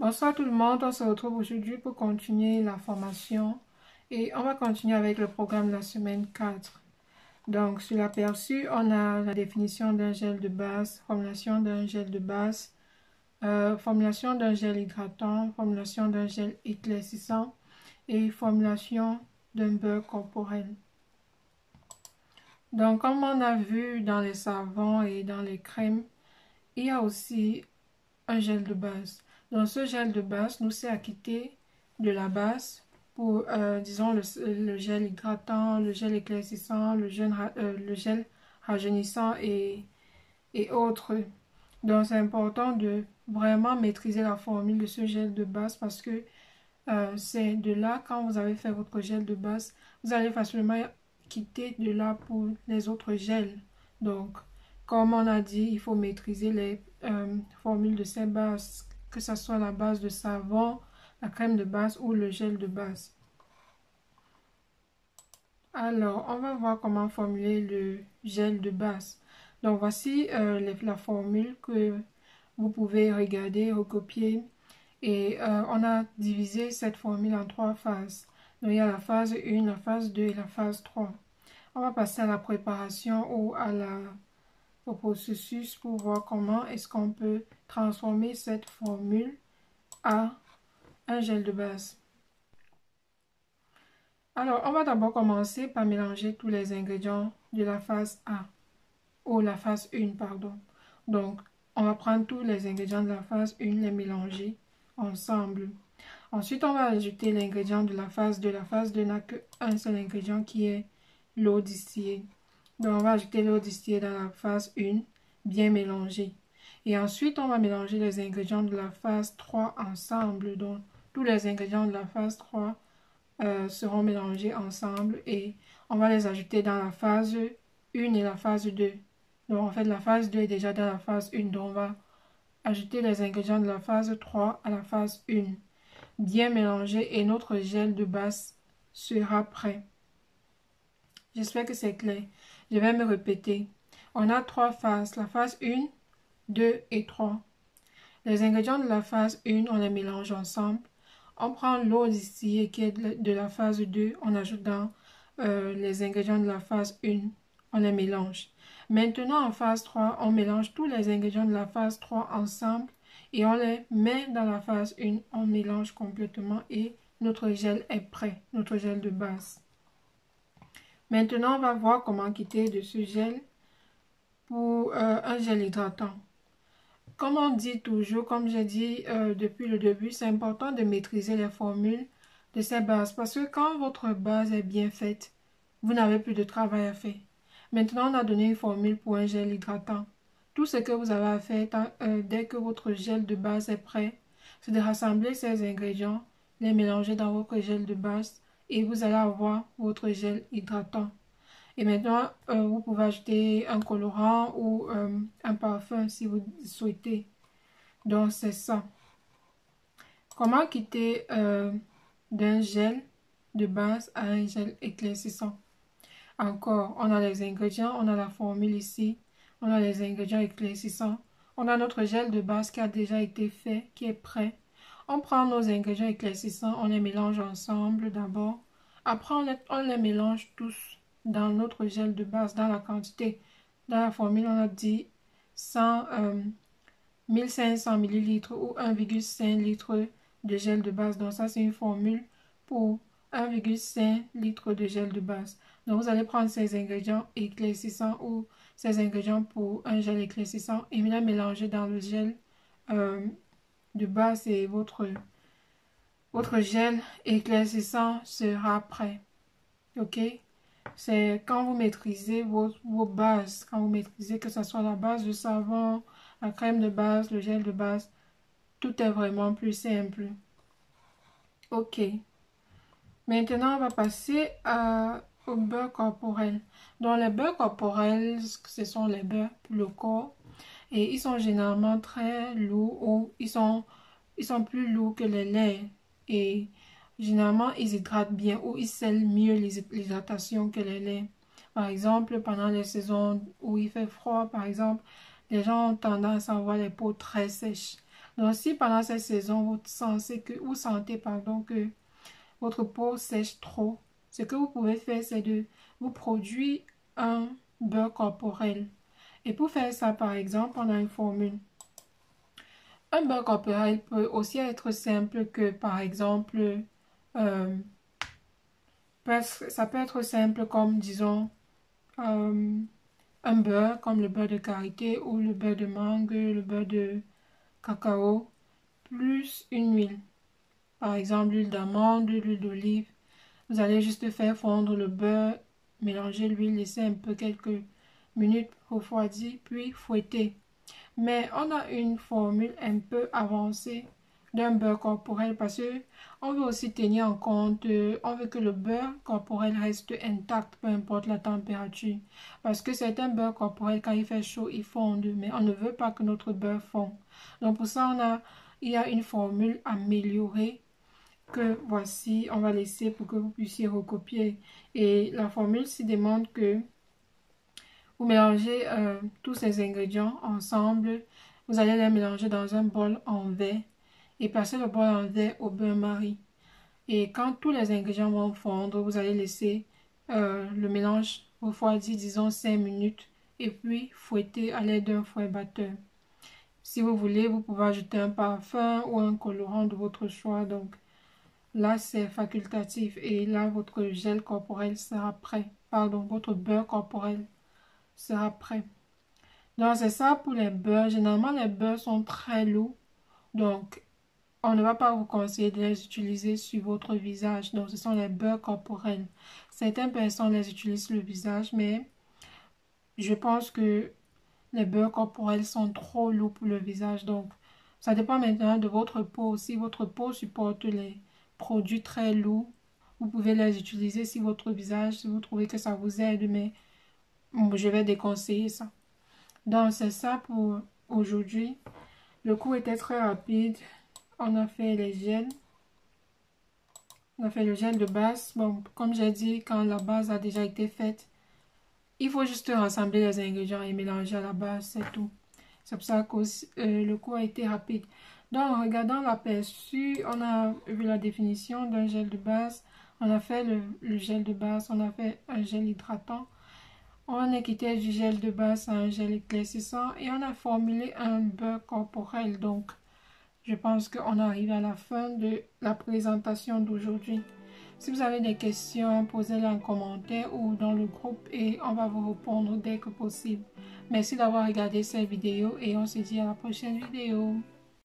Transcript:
Bonsoir tout le monde, on se retrouve aujourd'hui pour continuer la formation et on va continuer avec le programme de la semaine 4. Donc sur l'aperçu, on a la définition d'un gel de base, formulation d'un gel de base, formulation d'un gel hydratant, formulation d'un gel éclaircissant et formulation d'un beurre corporel. Donc comme on a vu dans les savons et dans les crèmes, il y a aussi un gel de base. Donc ce gel de base nous sert à quitter de la base pour, disons, le gel hydratant, le gel éclaircissant, le gel rajeunissant et autres. Donc c'est important de vraiment maîtriser la formule de ce gel de base parce que c'est de là, quand vous avez fait votre gel de base, vous allez facilement quitter de là pour les autres gels. Donc, comme on a dit, il faut maîtriser les formules de ces bases, que ce soit la base de savon, la crème de base ou le gel de base. Alors, on va voir comment formuler le gel de base. Donc, voici la formule que vous pouvez regarder, recopier. Et on a divisé cette formule en 3 phases. Donc, il y a la phase 1, la phase 2 et la phase 3. On va passer à la préparation ou au processus pour voir comment est-ce qu'on peut transformer cette formule à un gel de base. Alors, on va d'abord commencer par mélanger tous les ingrédients de la phase A, ou la phase 1, pardon. Donc, on va prendre tous les ingrédients de la phase 1, les mélanger ensemble. Ensuite, on va ajouter l'ingrédient de la phase 2. La phase 2 n'a qu'un seul ingrédient qui est l'eau distillée. Donc, on va ajouter l'eau distillée dans la phase 1, bien mélangée. Et ensuite, on va mélanger les ingrédients de la phase 3 ensemble. Donc, tous les ingrédients de la phase 3 seront mélangés ensemble et on va les ajouter dans la phase 1 et la phase 2. Donc, en fait, la phase 2 est déjà dans la phase 1. Donc, on va ajouter les ingrédients de la phase 3 à la phase 1. Bien mélangé et notre gel de base sera prêt. J'espère que c'est clair. Je vais me répéter. On a 3 phases, la phase 1, 2 et 3. Les ingrédients de la phase 1, on les mélange ensemble. On prend l'eau distillée qui est de la phase 2, on ajoute dans les ingrédients de la phase 1, on les mélange. Maintenant en phase 3, on mélange tous les ingrédients de la phase 3 ensemble et on les met dans la phase 1, on mélange complètement et notre gel est prêt, notre gel de base. Maintenant, on va voir comment quitter de ce gel pour un gel hydratant. Comme on dit toujours, comme j'ai dit depuis le début, c'est important de maîtriser les formules de ces bases parce que quand votre base est bien faite, vous n'avez plus de travail à faire. Maintenant, on a donné une formule pour un gel hydratant. Tout ce que vous avez à faire dès que votre gel de base est prêt, c'est de rassembler ces ingrédients, les mélanger dans votre gel de base et vous allez avoir votre gel hydratant. Et maintenant, vous pouvez ajouter un colorant ou un parfum si vous souhaitez. Donc, c'est ça. Comment quitter d'un gel de base à un gel éclaircissant? Encore, on a les ingrédients, on a la formule ici, on a les ingrédients éclaircissants. On a notre gel de base qui a déjà été fait, qui est prêt. On prend nos ingrédients éclaircissants, on les mélange ensemble d'abord. Après, on les mélange tous dans notre gel de base, dans la quantité. Dans la formule, on a dit 1500 ml ou 1,5 litre de gel de base. Donc ça, c'est une formule pour 1,5 litre de gel de base. Donc vous allez prendre ces ingrédients éclaircissants ou ces ingrédients pour un gel éclaircissant et les mélanger dans le gel de base et votre gel éclaircissant sera prêt. Ok? C'est quand vous maîtrisez vos bases, quand vous maîtrisez que ce soit la base de savon, la crème de base, le gel de base, tout est vraiment plus simple. Ok. Maintenant, on va passer au beurre corporel. Donc, les beurres corporels, ce sont les beurres pour le corps. Et ils sont généralement très lourds ou ils sont plus lourds que les laits. Et généralement, ils hydratent bien ou ils scellent mieux l'hydratation que les laits. Par exemple, pendant les saisons où il fait froid, par exemple, les gens ont tendance à avoir les peaux très sèches. Donc, si pendant cette saison, vous sentez que votre peau sèche trop, ce que vous pouvez faire, c'est de vous produire un beurre corporel. Et pour faire ça, par exemple, on a une formule. Un beurre corporel peut aussi être simple que, par exemple, euh, ça peut être simple comme, disons, euh, un beurre comme le beurre de karité ou le beurre de mangue, le beurre de cacao, plus une huile. Par exemple, l'huile d'amande, l'huile d'olive. Vous allez juste faire fondre le beurre, mélanger l'huile, laisser un peu quelques minutes refroidir, puis fouetter. Mais on a une formule un peu avancée d'un beurre corporel parce que on veut aussi tenir en compte, on veut que le beurre corporel reste intact, peu importe la température. Parce que certains beurres corporels, quand il fait chaud, ils fondent, mais on ne veut pas que notre beurre fonde. Donc pour ça, il y a une formule améliorée que voici, on va laisser pour que vous puissiez recopier. Et la formule s'y demande que vous mélangez tous ces ingrédients ensemble. Vous allez les mélanger dans un bol en verre et passer le bol en verre au bain-marie. Et quand tous les ingrédients vont fondre, vous allez laisser le mélange refroidir, disons 5 minutes, et puis fouetter à l'aide d'un fouet batteur. Si vous voulez, vous pouvez ajouter un parfum ou un colorant de votre choix. Donc là, c'est facultatif. Et là, votre gel corporel sera prêt. Pardon, votre beurre corporel sera prêt. Donc, c'est ça pour les beurres. Généralement, les beurres sont très lourds. Donc, on ne va pas vous conseiller de les utiliser sur votre visage. Donc, ce sont les beurres corporels. Certaines personnes les utilisent sur le visage, mais je pense que les beurres corporels sont trop lourds pour le visage. Donc, ça dépend maintenant de votre peau. Si votre peau supporte les produits très lourds, vous pouvez les utiliser si votre visage, si vous trouvez que ça vous aide, mais je vais déconseiller ça. Donc, c'est ça pour aujourd'hui. Le cours était très rapide. On a fait les gels. On a fait le gel de base. Bon, comme j'ai dit, quand la base a déjà été faite, il faut juste rassembler les ingrédients et mélanger à la base, c'est tout. C'est pour ça que le cours a été rapide. Donc, en regardant l'aperçu, on a vu la définition d'un gel de base. On a fait le gel de base. On a fait un gel hydratant. On a quitté du gel de base à un gel éclaircissant et on a formulé un beurre corporel. Donc, je pense qu'on arrive à la fin de la présentation d'aujourd'hui. Si vous avez des questions, posez-les en commentaire ou dans le groupe et on va vous répondre dès que possible. Merci d'avoir regardé cette vidéo et on se dit à la prochaine vidéo.